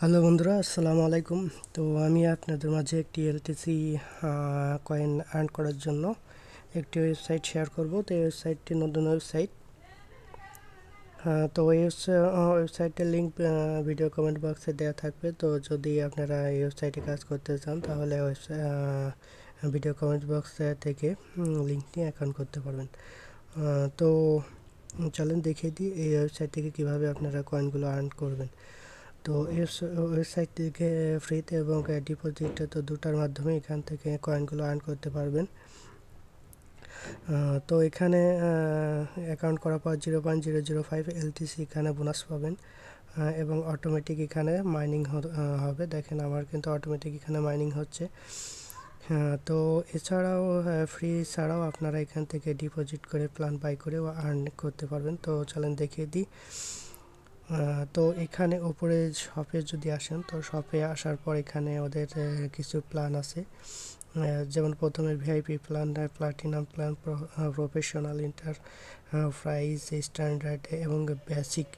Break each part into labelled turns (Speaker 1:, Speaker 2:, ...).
Speaker 1: Hello বন্ধুরা, আসসালামু আলাইকুম। তো আমি আপনাদের মাঝে একটি এলটিসি কয়েন আর্ন করার জন্য একটি ওয়েবসাইট শেয়ার করব। তো এই ওয়েবসাইটটি নতুন ওয়েবসাইট। তো এই ওয়েবসাইটের লিঙ্ক ভিডিও কমেন্ট বক্সে দেওয়া থাকবে। তো যদি আপনারা এই ওয়েবসাইটে কাজ করতে চান তাহলে ভিডিও কমেন্ট বক্স থেকে লিঙ্কটি অ্যাকাউন্ট করতে পারবেন। তো চলেন দেখিয়ে দিই এই ওয়েবসাইট থেকে কীভাবে আপনারা কয়েনগুলো আর্ন করবেন। তো এই ওয়েবসাইট থেকে ফ্রিতে এবং ডিপোজিট তো দুটার মাধ্যমে এখান থেকে কয়েনগুলো আর্ন করতে পারবেন। তো এখানে অ্যাকাউন্ট করার পর 0.005 এলটিসি এখানে বোনাস পাবেন এবং অটোমেটিক এখানে মাইনিং হবে। দেখেন আমার কিন্তু অটোমেটিক এখানে মাইনিং হচ্ছে। তো এছাড়াও ফ্রি ছাড়াও আপনারা এখান থেকে ডিপোজিট করে প্ল্যান বাই করেও আর্ন করতে পারবেন। তো চলেন দেখিয়ে দিই। তো এখানে উপরে শপে যদি আসেন, তো শপে আসার পর এখানে ওদের কিছু প্ল্যান আছে। যেমন প্রথমে VIP plan, platinum plan, professional, price, standard এবং বেসিক।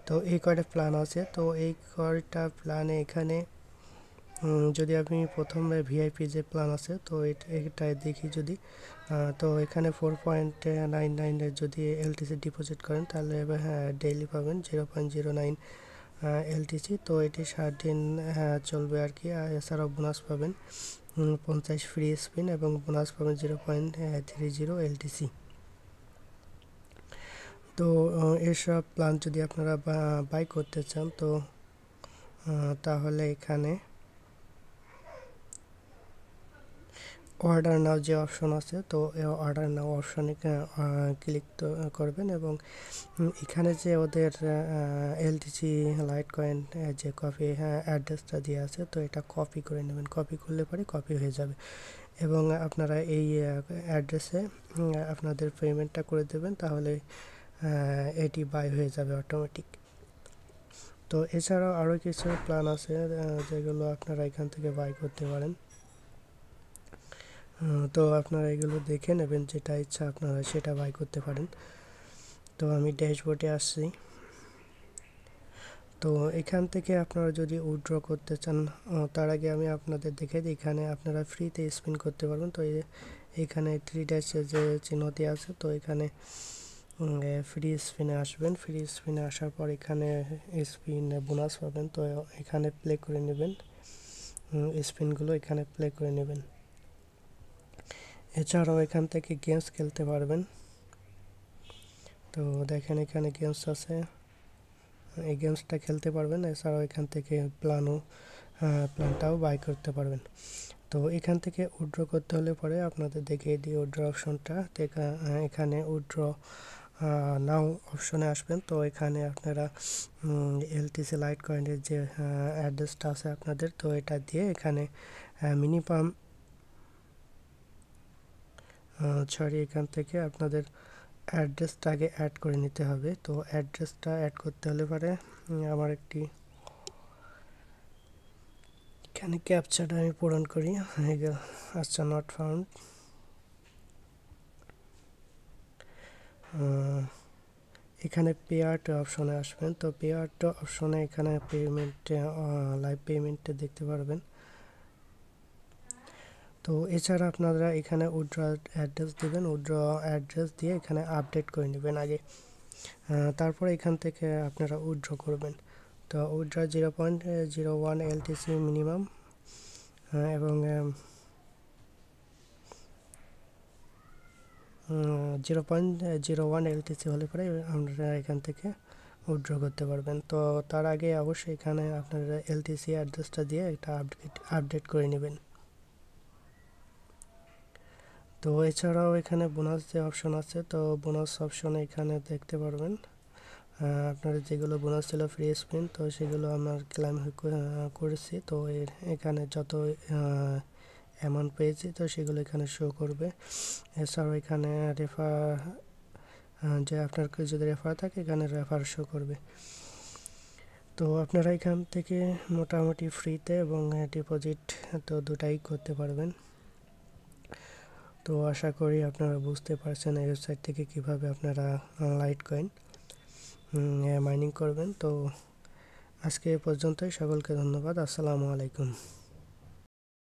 Speaker 1: তো এই কয়টা প্ল্যান আছে। তো এই কয়টা প্ল্যানে এখানে যদি আপনি প্রথমে ভিআইপি যে প্ল্যান আছে তো এটাই দেখি যদি তো এখানে 4.99 যদি এলটিসি ডিপোজিট করেন তাহলে ডেইলি পাবেন 0.09 এলটিসি। তো এটি 7 দিন চলবে আর কি। এছাড়াও বোনাস পাবেন 50 ফ্রি স্পিন এবং বোনাস পাবেন 0.30 এলটিসি। তো এসব প্ল্যান যদি আপনারা বাই করতে চান তো তাহলে এখানে অর্ডার নাও যে অপশন আছে, তো অর্ডার নাও অপশনে ক্লিক করবেন এবং এখানে যে ওদের এলটিসি লাইট কয়েন যে কপি অ্যাড্রেসটা দিয়ে আছে, তো এটা কপি করে নেবেন। কপি করলে পরে কপি হয়ে যাবে এবং আপনারা এই অ্যাড্রেসে আপনাদের পেমেন্টটা করে দেবেন, তাহলে এটি বাই হয়ে যাবে অটোমেটিক। তো এছাড়াও আরও কিছু প্ল্যান আছে যেগুলো আপনারা এখান থেকে বাই করতে পারেন। তো আপনারা এগুলো দেখে নেবেন, যেটা ইচ্ছা আপনারা সেটা বাই করতে পারেন। তো আমি ড্যাশবোর্ডে আসছি। তো এখান থেকে আপনারা যদি উইথড্র করতে চান তার আগে আমি আপনাদের দেখে দিই, এখানে আপনারা ফ্রিতে স্পিন করতে পারবেন। তো এখানে 3 ড্যাশের যে চিহ্নটি আছে, তো এখানে ফ্রি স্পিনে আসবেন। ফ্রি স্পিনে আসার পর এখানে স্পিন বোনাস পাবেন। তো এখানে প্লে করে নেবেন, স্পিনগুলো এখানে প্লে করে নেবেন। এছাড়াও এখান থেকে গেমস খেলতে পারবেন। তো দেখেন এখানে গেমস আছে, এই গেমসটা খেলতে পারবেন। এছাড়াও এখান থেকে প্ল্যানটাও বাই করতে পারবেন। তো এখান থেকে উইথড্র করতে হলে পরে আপনাদের দেখিয়ে দিই উইথড্র অপশনটা। এখানে উইথড্র নাও অপশনে আসবেন। তো এখানে আপনারা এলটিসি লাইট কয়েনের যে অ্যাড্রেসটা আছে আপনাদের, তো এটা দিয়ে এখানে মিনিমাম এখান থেকে আপনাদের অ্যাড্রেসটা আগে অ্যাড করে নিতে হবে। তো অ্যাড্রেসটা অ্যাড করতে হলে পরে আমার একটি এখানে ক্যাপচাটা আমি পূরণ করি। আচ্ছা, নট ফাউন্ড। এখানে পেআউট অপশনে আসবেন। তো পেআউট অপশনে এখানে লাইভ পেমেন্টে দেখতে পারবেন। তো এছাড়া আপনারা এখানে উইথড্র অ্যাড্রেস দেবেন। উইথড্র অ্যাড্রেস দিয়ে এখানে আপডেট করে নেবেন আগে, তারপরে এখান থেকে আপনারা উইথড্র করবেন। তো উইথড্র 0.01 এলটিসি মিনিমাম এবং 0.01 এলটিসি হলে পরে আপনারা এখান থেকে উইথড্র করতে পারবেন। তো তার আগে অবশ্যই এখানে আপনারা এলটিসি অ্যাড্রেসটা দিয়ে এটা আপডেট করে নেবেন। তো এছাড়াও এখানে বোনাস যে অপশন আছে, তো বোনাস অপশনে এখানে দেখতে পারবেন আপনার যেগুলো বোনাস ছিল ফ্রি স্পিন, তো সেগুলো আমার ক্লেম করেছি। তো এখানে যত অ্যামাউন্ট পেয়েছি তো সেগুলো এখানে শো করবে। এছাড়াও এখানে রেফার যে আপনার যদি রেফার থাকে এখানে রেফার শো করবে। তো আপনারা এখান থেকে মোটামুটি ফ্রিতে এবং ডিপোজিট তো দুটাই করতে পারবেন। তো আশা করি আপনারা বুঝতে পারছেন এই ওয়েবসাইট থেকে কিভাবে আপনারা লাইট কয়েন মাইনিং করবেন। তো আজকে এ পর্যন্তই, সকলকে ধন্যবাদ। আসসালামু আলাইকুম।